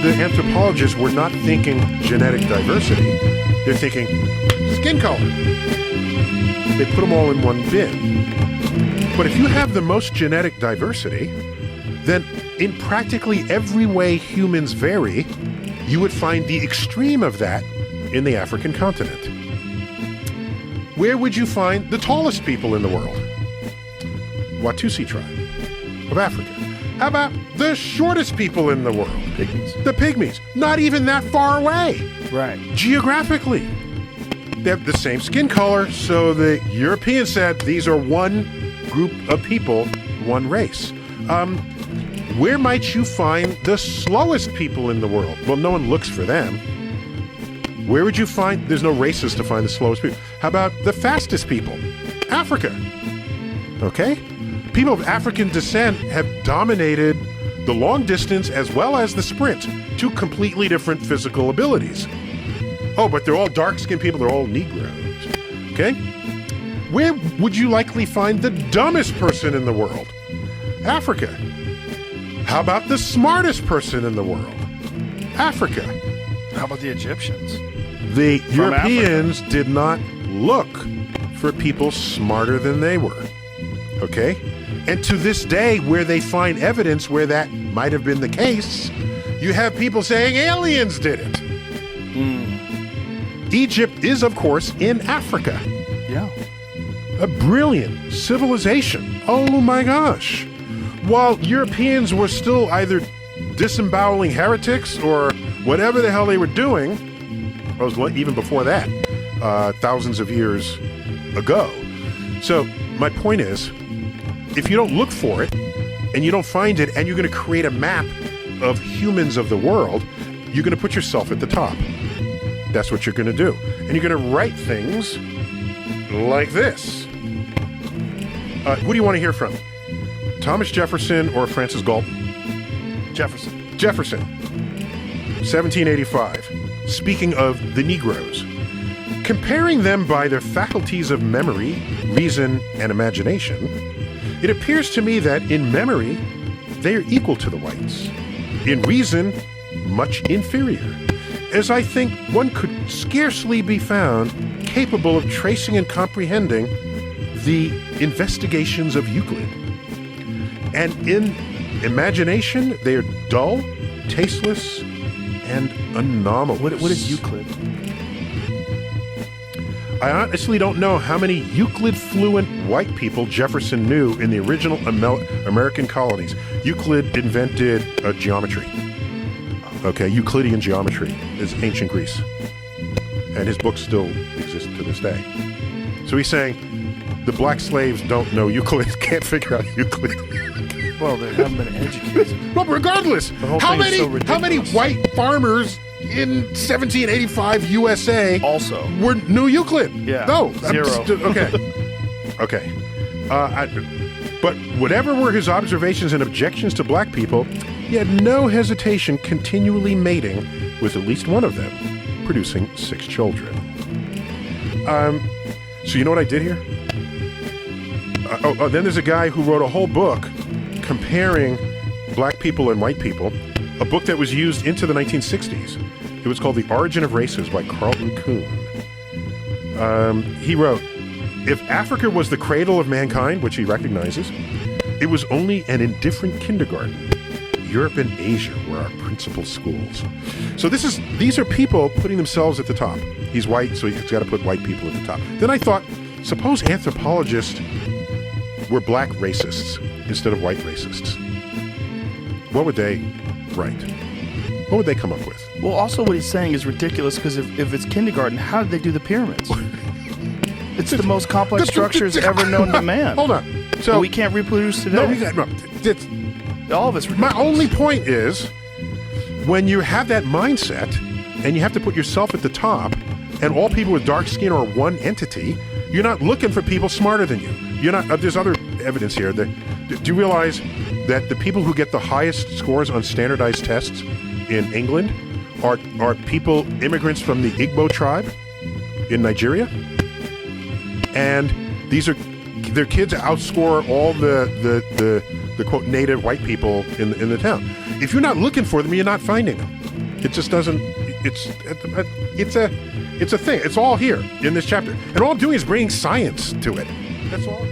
the anthropologists were not thinking genetic diversity. They're thinking skin color. They put them all in one bin. But if you have the most genetic diversity, then in practically every way humans vary, you would find the extreme of that in the African continent. Where would you find the tallest people in the world? Watusi tribe of Africa. How about the shortest people in the world? Pygmies. The Pygmies. Not even that far away. Right. Geographically. They have the same skin color, so the Europeans said these are one group of people, one race. Where might you find the slowest people in the world? Well, no one looks for them. Where would you find, there's no races to find the slowest people. How about the fastest people? Africa. Okay? People of African descent have dominated the long distance as well as the sprint, two completely different physical abilities. Oh, but they're all dark-skinned people, they're all Negroes. Okay? Where would you likely find the dumbest person in the world? Africa. How about the smartest person in the world? Africa. How about the Egyptians? The From Europeans did not look for people smarter than they were. Okay? And to this day, where they find evidence where that might have been the case, you have people saying aliens did it. Egypt is, of course, in Africa. Yeah. A brilliant civilization. Oh my gosh. While Europeans were still either disemboweling heretics or whatever the hell they were doing, it was even before that, thousands of years ago. So my point is, if you don't look for it and you don't find it and you're going to create a map of humans of the world, you're going to put yourself at the top. That's what you're going to do. And you're going to write things like this. Who do you want to hear from? Thomas Jefferson or Francis Galton? Jefferson. Jefferson, 1785. Speaking of the Negroes, comparing them by their faculties of memory, reason, and imagination, it appears to me that in memory, they are equal to the whites. In reason, much inferior, as I think one could scarcely be found capable of tracing and comprehending the investigations of Euclid. And in imagination, they are dull, tasteless, and anomalous. What is Euclid? I honestly don't know how many Euclid-fluent white people Jefferson knew in the original American colonies. Euclid invented geometry. Okay, Euclidean geometry is ancient Greece. And his books still exist to this day. So he's saying the black slaves don't know Euclid, can't figure out Euclid. Well, they haven't been educated. Well, regardless, The whole how thing is many so how many ridiculous. white farmers in 1785 USA Also. knew Euclid? Yeah, No. zero. Okay. Okay. But whatever were his observations and objections to black people, he had no hesitation continually mating with at least one of them, producing 6 children. So you know what I did here? Then there's a guy who wrote a whole book comparing black people and white people, a book that was used into the 1960s. It was called The Origin of Races by Carlton Kuhn. He wrote, if Africa was the cradle of mankind, which he recognizes, it was only an indifferent kindergarten. Europe and Asia were our principal schools. So these are people putting themselves at the top. He's white, so he's got to put white people at the top. Then I thought, suppose anthropologists were black racists instead of white racists. What would they write? What would they come up with? Well, also what he's saying is ridiculous because if it's kindergarten, how did they do the pyramids? It's the most complex structures ever known to man. Hold on. So But we can't reproduce today. All of it's my ridiculous. only point is, when you have that mindset and you have to put yourself at the top, and all people with dark skin are one entity, you're not looking for people smarter than you. You're not. There's other evidence here. Do you realize that the people who get the highest scores on standardized tests in England are people, immigrants from the Igbo tribe in Nigeria? And their kids outscore all the quote native white people in the town. If you're not looking for them, you're not finding them. It just doesn't. It's a thing. It's all here in this chapter, and all I'm doing is bringing science to it. That's all.